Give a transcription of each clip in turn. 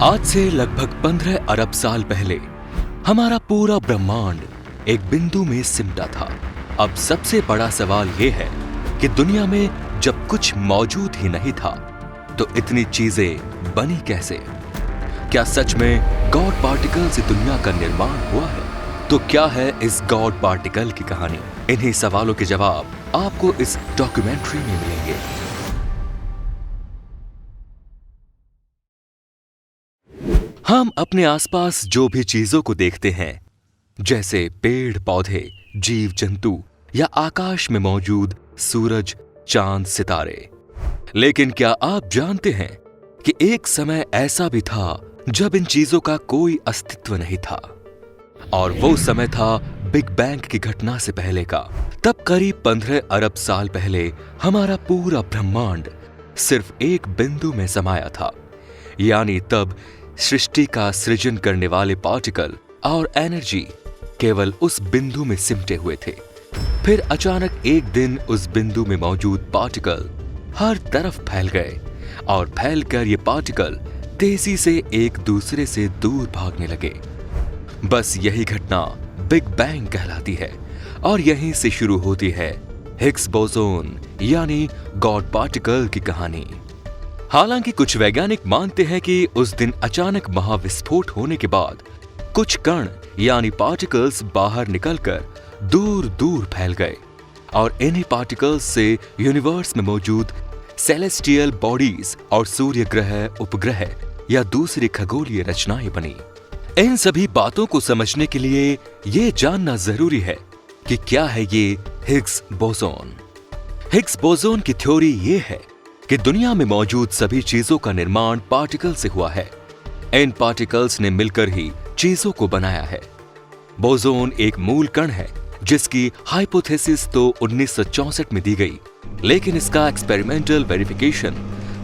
आज से लगभग 15 अरब साल पहले हमारा पूरा ब्रह्मांड एक बिंदु में सिमटा था। अब सबसे बड़ा सवाल यह है कि दुनिया में जब कुछ मौजूद ही नहीं था तो इतनी चीजें बनी कैसे? क्या सच में गॉड पार्टिकल से दुनिया का निर्माण हुआ है? तो क्या है इस गॉड पार्टिकल की कहानी? इन्हीं सवालों के जवाब आपको इस डॉक्यूमेंट्री में मिलेंगे। हम अपने आसपास जो भी चीजों को देखते हैं, जैसे पेड़ पौधे, जीव जंतु या आकाश में मौजूद सूरज, चांद, सितारे, लेकिन क्या आप जानते हैं कि एक समय ऐसा भी था जब इन चीजों का कोई अस्तित्व नहीं था? और वो समय था बिग बैंग की घटना से पहले का। तब करीब 15 अरब साल पहले हमारा पूरा ब्रह्मांड सिर्फ एक बिंदु में समाया था। यानी तब सृष्टि का सृजन करने वाले पार्टिकल और एनर्जी केवल उस बिंदु में सिमटे हुए थे। फिर अचानक एक दिन उस बिंदु में मौजूद पार्टिकल हर तरफ फैल गए और फैलकर ये पार्टिकल तेजी से एक दूसरे से दूर भागने लगे। बस यही घटना बिग बैंग कहलाती है और यहीं से शुरू होती है हिग्स बोसोन यानी गॉड पार्टिकल की कहानी। हालांकि कुछ वैज्ञानिक मानते हैं कि उस दिन अचानक महाविस्फोट होने के बाद कुछ कण यानी पार्टिकल्स बाहर निकलकर दूर दूर फैल गए और इन्हीं पार्टिकल्स से यूनिवर्स में मौजूद सेलेस्टियल बॉडीज और सूर्य ग्रह, उपग्रह या दूसरी खगोलीय रचनाएं बनी। इन सभी बातों को समझने के लिए ये जानना जरूरी है कि क्या है ये हिग्स बोसोन। हिग्स बोसोन की थ्योरी ये है कि दुनिया में मौजूद सभी चीजों का निर्माण पार्टिकल से हुआ है। इन पार्टिकल्स ने मिलकर ही चीजों को बनाया है। बोसोन एक मूल कण है जिसकी हाइपोथेसिस तो 1964 में दी गई, लेकिन इसका एक्सपेरिमेंटल वेरिफिकेशन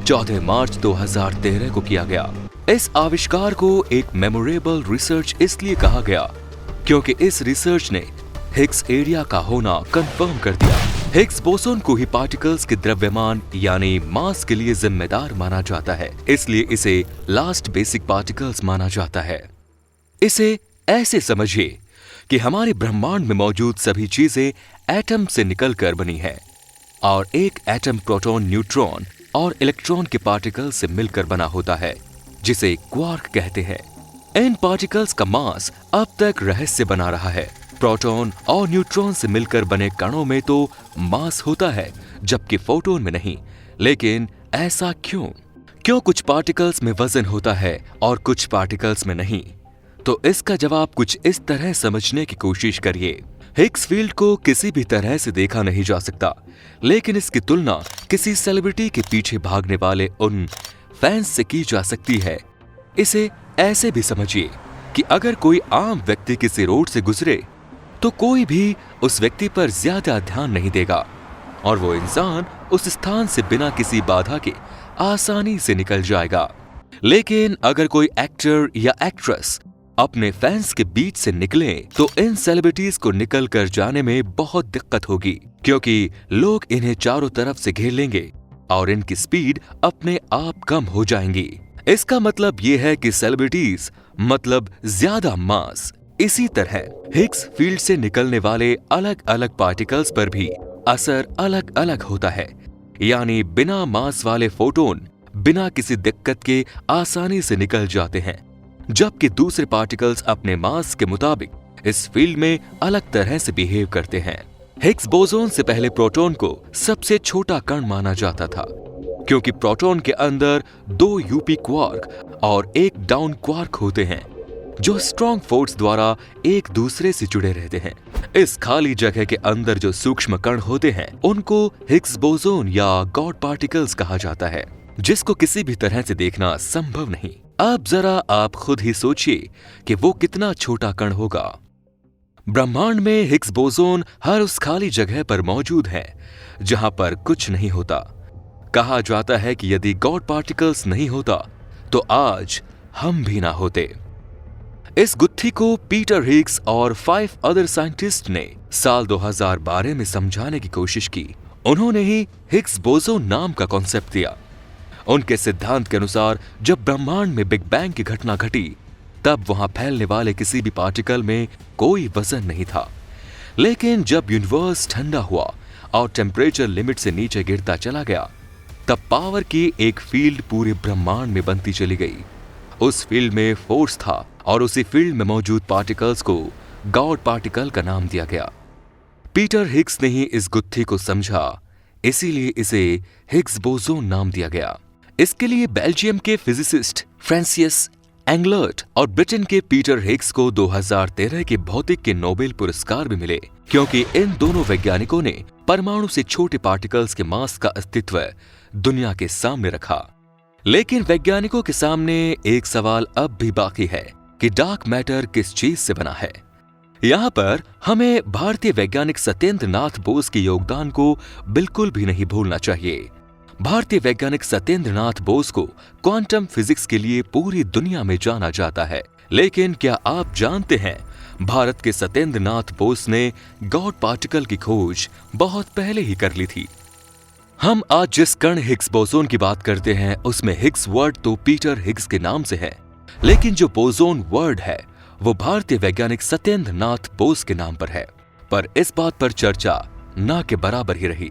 14 मार्च 2013 को किया गया। इस आविष्कार को एक मेमोरेबल रिसर्च इसलिए कहा गया क्योंकि इस रिसर्च ने हिग्स एरिया का होना कंफर्म कर दिया। हिग्स बोसोन को ही पार्टिकल्स के द्रव्यमान यानी मास के लिए जिम्मेदार माना जाता है, इसलिए इसे लास्ट बेसिक पार्टिकल्स माना जाता है। इसे ऐसे समझिए कि हमारे ब्रह्मांड में मौजूद सभी चीजें एटम से निकलकर बनी है और एक एटम प्रोटॉन, न्यूट्रॉन और इलेक्ट्रॉन के पार्टिकल से मिलकर बना होता है, जिसे क्वार्क कहते हैं। इन पार्टिकल्स का मास अब तक रहस्य बना रहा है। प्रोटॉन और न्यूट्रॉन से मिलकर बने कणों में तो मास होता है जबकि फोटोन में नहीं। लेकिन ऐसा क्यों? क्यों कुछ पार्टिकल्स में वजन होता है और कुछ पार्टिकल्स में नहीं? तो इसका जवाब कुछ इस तरह समझने की कोशिश करिए। हिग्स फील्ड को किसी भी तरह से देखा नहीं जा सकता, लेकिन इसकी तुलना किसी सेलिब्रिटी के पीछे भागने वाले उन फैंस से की जा सकती है। इसे ऐसे भी समझिए कि अगर कोई आम व्यक्ति किसी रोड से गुजरे तो कोई भी उस व्यक्ति पर ज्यादा ध्यान नहीं देगा और वो इंसान उस स्थान से बिना किसी बाधा के आसानी से निकल जाएगा। लेकिन अगर कोई एक्टर या एक्ट्रेस अपने फैंस के बीच से निकले तो इन सेलिब्रिटीज को निकल कर जाने में बहुत दिक्कत होगी, क्योंकि लोग इन्हें चारों तरफ से घेर लेंगे और इनकी स्पीड अपने आप कम हो जाएंगी। इसका मतलब ये है कि सेलिब्रिटीज मतलब ज्यादा मास। इसी तरह हिग्स फील्ड से निकलने वाले अलग अलग पार्टिकल्स पर भी असर अलग अलग होता है। यानी बिना मास वाले फोटोन बिना किसी दिक्कत के आसानी से निकल जाते हैं, जबकि दूसरे पार्टिकल्स अपने मास के मुताबिक इस फील्ड में अलग तरह से बिहेव करते हैं। हिग्स बोसोन से पहले प्रोटॉन को सबसे छोटा कण माना जाता था, क्योंकि प्रोटॉन के अंदर 2 यूपी क्वार्क और एक डाउन क्वार्क होते हैं जो स्ट्रॉन्ग फोर्स द्वारा एक दूसरे से जुड़े रहते हैं। इस खाली जगह के अंदर जो सूक्ष्म कण होते हैं उनको हिग्स बोसोन या गॉड पार्टिकल्स कहा जाता है, जिसको किसी भी तरह से देखना संभव नहीं। अब जरा आप खुद ही सोचिए कि वो कितना छोटा कण होगा। ब्रह्मांड में हिग्स बोसोन हर उस खाली जगह पर मौजूद है जहां पर कुछ नहीं होता। कहा जाता है कि यदि गॉड पार्टिकल्स नहीं होता तो आज हम भी ना होते। इस गुत्थी को पीटर हिग्स और 5 अदर साइंटिस्ट ने साल 2012 में समझाने की कोशिश की। उन्होंने ही हिग्स बोसोन नाम का कॉन्सेप्ट दिया उनके सिद्धांत के अनुसार जब ब्रह्मांड में बिग बैंग की घटना घटी तब वहां फैलने वाले किसी भी पार्टिकल में कोई वजन नहीं था। लेकिन जब यूनिवर्स ठंडा हुआ और टेम्परेचर लिमिट से नीचे गिरता चला गया तब पावर की एक फील्ड पूरे ब्रह्मांड में बनती चली गई। उस फील्ड में फोर्स था और उसी फील्ड में मौजूद पार्टिकल्स को गॉड पार्टिकल का नाम दिया गया। पीटर हिग्स ने ही इस गुत्थी को समझा, इसीलिए इसे हिग्स बोसोन नाम दिया गया। इसके लिए बेल्जियम के फिजिसिस्ट फ्रांसिस एंगलर्ट और ब्रिटेन के पीटर हिग्स को 2013 के भौतिक के नोबेल पुरस्कार भी मिले, क्योंकि इन दोनों वैज्ञानिकों ने परमाणु से छोटे पार्टिकल्स के मास का अस्तित्व दुनिया के सामने रखा। लेकिन वैज्ञानिकों के सामने एक सवाल अब भी बाकी है कि डार्क मैटर किस चीज से बना है। यहाँ पर हमें भारतीय वैज्ञानिक सत्येंद्र नाथ बोस के योगदान को बिल्कुल भी नहीं भूलना चाहिए। भारतीय वैज्ञानिक सत्येंद्र नाथ बोस को क्वांटम फिजिक्स के लिए पूरी दुनिया में जाना जाता है। लेकिन क्या आप जानते हैं, भारत के सत्येंद्र नाथ बोस ने गॉड पार्टिकल की खोज बहुत पहले ही कर ली थी। हम आज जिस कण हिग्स बोसोन की बात करते हैं उसमें हिग्स वर्ड तो पीटर हिग्स के नाम से है, लेकिन जो बोसोन वर्ड है वो भारतीय वैज्ञानिक सत्येंद्र नाथ बोस के नाम पर है। पर इस बात पर चर्चा ना के बराबर ही रही।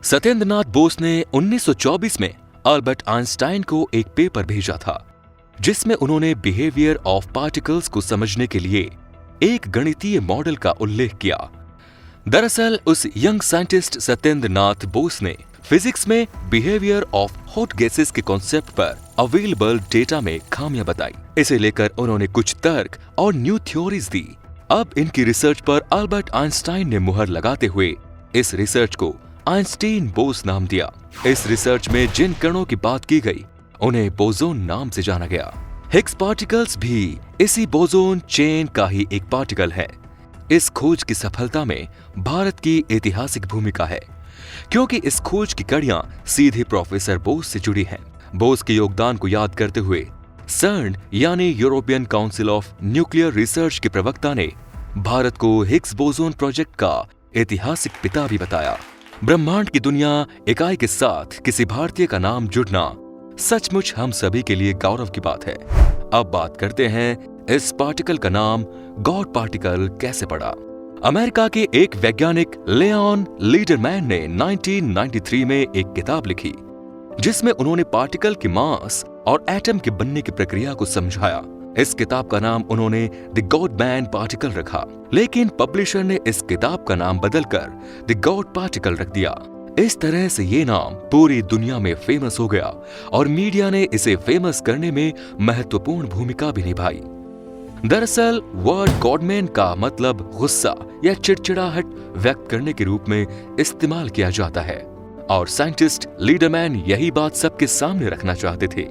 सत्येंद्र नाथ बोस ने 1924 में अल्बर्ट आइंस्टाइन को एक पेपर भेजा था जिसमें उन्होंने बिहेवियर ऑफ पार्टिकल्स को समझने के लिए एक गणितीय मॉडल का उल्लेख किया। दरअसल उस यंग साइंटिस्ट सत्येंद्र नाथ बोस ने फिजिक्स में बिहेवियर ऑफ हॉट गैसेस के कॉन्सेप्ट पर अवेलेबल डेटा में खामियां बताई। इसे लेकर उन्होंने कुछ तर्क और न्यू थ्योरीज दी। अब इनकी रिसर्च पर अल्बर्ट आइंस्टाइन ने मुहर लगाते हुए इस रिसर्च को आइंस्टीन बोस नाम दिया। इस रिसर्च में जिन कणों की बात की गई उन्हें बोसोन नाम से जाना गया। हिग्स पार्टिकल्स भी इसी बोसोन चेन का ही एक पार्टिकल है। इस खोज की सफलता में भारत की ऐतिहासिक भूमिका है, क्योंकि इस खोज की कड़ियां सीधे प्रोफेसर बोस से जुड़ी हैं। बोस के योगदान को याद करते हुए सर्न यानी European council of nuclear research के प्रवक्ता ने भारत को हिग्स बोसोन प्रोजेक्ट का ऐतिहासिक पिता भी बताया। ब्रह्मांड की दुनिया इकाई के साथ किसी भारतीय का नाम जुड़ना सचमुच हम सभी के लिए गौरव की बात है। अब बात करते हैं इस पार्टिकल का नाम गॉड पार्टिकल कैसे पड़ा। अमेरिका के एक वैज्ञानिक लियोन लीडरमैन ने 1993 में एक किताब लिखी जिसमें उन्होंने पार्टिकल के मास और एटम के बनने की प्रक्रिया को समझाया। इस किताब का नाम उन्होंने द गॉड मैन पार्टिकल रखा, लेकिन पब्लिशर ने इस किताब का नाम बदलकर द गॉड पार्टिकल रख दिया। इस तरह से ये नाम पूरी दुनिया में फेमस हो गया और मीडिया ने इसे फेमस करने में महत्वपूर्ण भूमिका भी निभाई। दरअसल वर्ड गॉडमैन का मतलब गुस्सा या चिड़चिड़ाहट व्यक्त करने के रूप में इस्तेमाल किया जाता है और साइंटिस्ट लीडरमैन यही बात सबके सामने रखना चाहते थे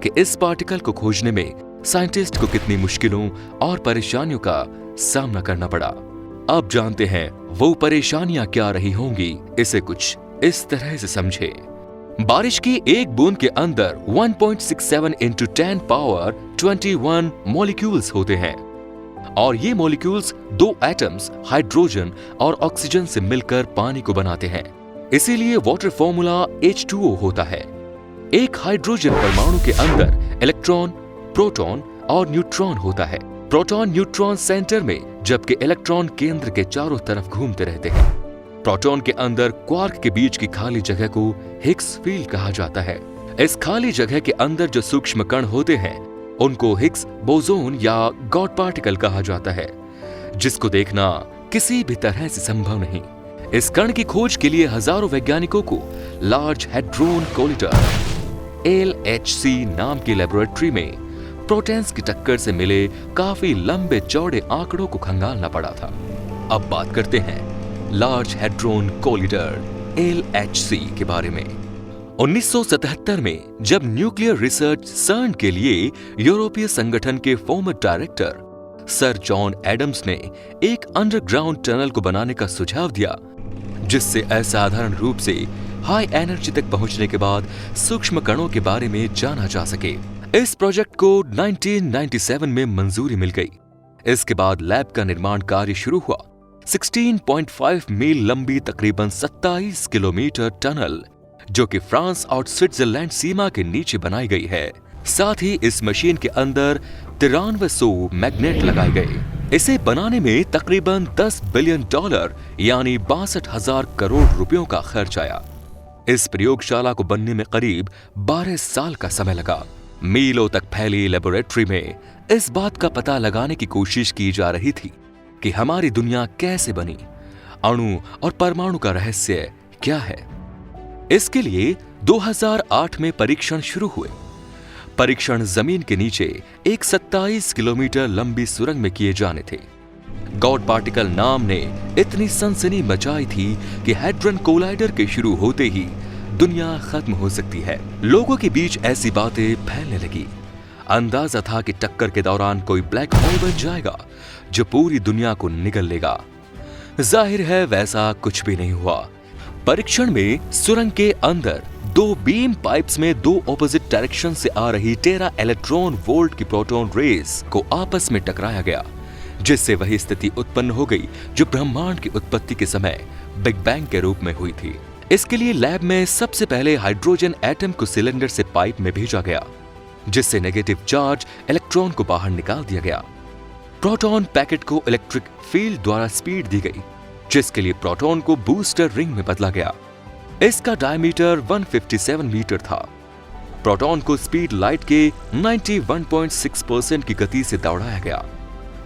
कि इस पार्टिकल को खोजने में साइंटिस्ट को कितनी मुश्किलों और परेशानियों का सामना करना पड़ा। अब जानते हैं वो परेशानियां क्या रही होंगी। इसे कुछ इस तरह से समझे। बारिश की एक बूंद के अंदर 1.67 into 10 power 21 मॉलिक्यूल्स होते हैं और ये मॉलिक्यूल्स दो एटम्स हाइड्रोजन और ऑक्सीजन से मिलकर पानी को बनाते हैं। इसीलिए वाटर फॉर्मूला H2O होता है। एक हाइड्रोजन परमाणु के अंदर इलेक्ट्रॉन, प्रोटॉन और न्यूट्रॉन होता है। प्रोटॉन न्यूट्रॉन सेंटर में जबकि इलेक्ट्रॉन केंद्र के चारों तरफ घूमते रहते हैं। प्रोटॉन के अंदर क्वार्क के बीच की खाली जगह को हिग्स फील्ड कहा जाता है। इस खाली जगह के अंदर जो सूक्ष्म कण होते हैं उनको हिग्स बोसोन या गॉड पार्टिकल कहा जाता है, जिसको देखना किसी भी तरह से संभव नहीं। इस कण की खोज के लिए हजारों वैज्ञानिकों को लार्ज हैड्रोन कोलिटर LHC नाम की लेबोरेटरी में प्रोटॉन्स की टक्कर से मिले काफी लंबे चौड़े आंकड़ों को खंगालना पड़ा था। अब बात करते हैं लार्ज हैड्रोन कोलिटर LHC के बारे में। 1977 में जब न्यूक्लियर रिसर्च सर्न के लिए यूरोपीय संगठन के former director sir John Adams ने एक अंडरग्राउंड टनल को बनाने का सुझाव दिया, जिससे असाधारण रूप से हाई एनर्जी तक पहुंचने के बाद सूक्ष्म कणों के बारे में जाना जा सके। इस प्रोजेक्ट को 1997 में मंजूरी मिल गई। इसके बाद लैब का निर्माण कार्य शुरू हुआ। 16.5 मील लंबी तकरीबन 27 किलोमीटर टनल जो कि फ्रांस और स्विट्जरलैंड सीमा के नीचे बनाई गई है। साथ ही इस मशीन के अंदर 9300 मैग्नेट लगाए गए। इसे बनाने में तकरीबन $10 बिलियन यानी 62,000 करोड़ रुपयों का खर्च आया। इस प्रयोगशाला को बनने में करीब 12 साल का समय लगा। मीलों तक फैली लेबोरेटरी में इस बात का पता लगाने की कोशिश की जा रही थी कि हमारी दुनिया कैसे बनी, अणु और परमाणु का रहस्य क्या है। इसके लिए 2008 में परीक्षण शुरू हुए। परीक्षण जमीन के नीचे एक 27 किलोमीटर लंबी सुरंग में किए जाने थे। गॉड पार्टिकल नाम ने इतनी सनसनी मचाई थी कि हैड्रन कोलाइडर के शुरू होते ही दुनिया खत्म हो सकती है। लोगों के बीच ऐसी बातें फैलने लगी। अंदाजा था कि टक्कर के दौरान कोई ब्लैक होल बन जाएगा जो पूरी दुनिया को निगल लेगा। जाहिर है वैसा कुछ भी नहीं हुआ। परीक्षण में सुरंग के अंदर 2 बीम पाइप्स में 2 ऑपोजिट डायरेक्शन से आ रही 13 इलेक्ट्रॉन वोल्ट की प्रोटॉन रेज को आपस में टकराया गया, जिससे वही स्थिति उत्पन्न हो गई जो ब्रह्मांड की उत्पत्ति के समय बिग बैंग के रूप में हुई थी। इसके लिए लैब में सबसे पहले हाइड्रोजन एटम को सिलेंडर से पाइप में भेजा गया, जिससे नेगेटिव चार्ज इलेक्ट्रॉन को बाहर निकाल दिया गया। प्रोटॉन पैकेट को इलेक्ट्रिक फील्ड द्वारा स्पीड दी गई, जिसके लिए प्रोटॉन को बूस्टर रिंग में बदला गया। इसका डायमीटर 157 मीटर था। प्रोटॉन को स्पीड लाइट के 91.6% की गति से दौड़ाया गया।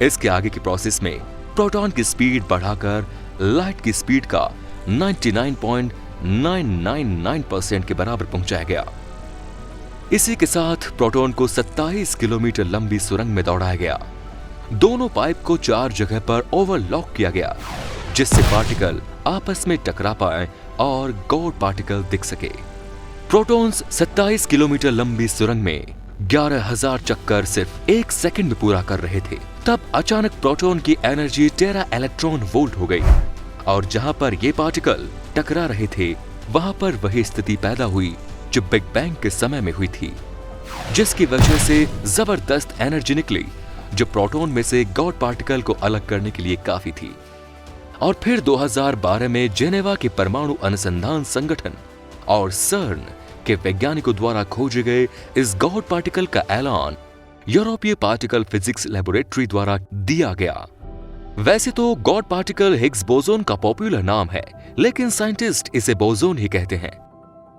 इसके आगे की प्रोसेस में प्रोटॉन की स्पीड बढ़ाकर लाइट की स्पीड का 99.999% के बराबर पहुंचाया गया। इसी के साथ प्रोटॉन को 27 किलोमीटर लंबी सुरंग में दौड़ाया गया। दोनों पाइप को 4 जगह पर ओवरलॉक किया गया, जिससे पार्टिकल आपस में टकरा पाए और गॉड पार्टिकल दिख सके। प्रोटॉन्स 27 किलोमीटर लंबी सुरंग में 11,000 चक्कर सिर्फ 1 सेकंड में पूरा कर रहे थे। तब अचानक प्रोटॉन की एनर्जी 13 इलेक्ट्रॉन वोल्ट हो गई और जहां पर ये पार्टिकल टकरा रहे थे वहां पर वही स्थिति पैदा हुई जो बिग बैंग के समय में हुई थी, जिसकी वजह से जबरदस्त एनर्जी निकली जो प्रोटॉन में से गॉड पार्टिकल को अलग करने के लिए काफी थी। और फिर 2012 में जेनेवा के परमाणु अनुसंधान संगठन और सर्न के वैज्ञानिकों द्वारा खोजे गए इस गॉड पार्टिकल का ऐलान यूरोपीय पार्टिकल फिजिक्स लेबोरेटरी द्वारा दिया गया। वैसे तो गॉड पार्टिकल हिग्स बोसोन का पॉपुलर नाम है, लेकिन साइंटिस्ट इसे बोसोन ही कहते हैं।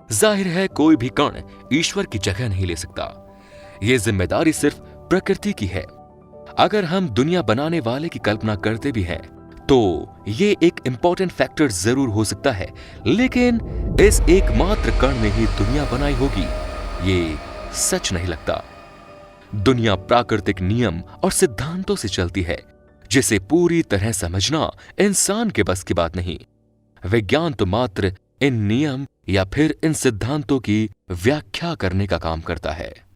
जाहिर है कोई भी कण ईश्वर की जगह नहीं ले सकता। यह जिम्मेदारी सिर्फ प्रकृति की है। अगर हम दुनिया बनाने वाले की कल्पना करते भी हैं तो ये एक इंपॉर्टेंट फैक्टर जरूर हो सकता है, लेकिन इस एकमात्र कण ने ही दुनिया बनाई होगी ये सच नहीं लगता। दुनिया प्राकृतिक नियम और सिद्धांतों से चलती है, जिसे पूरी तरह समझना इंसान के बस की बात नहीं। विज्ञान तो मात्र इन नियम या फिर इन सिद्धांतों की व्याख्या करने का काम करता है।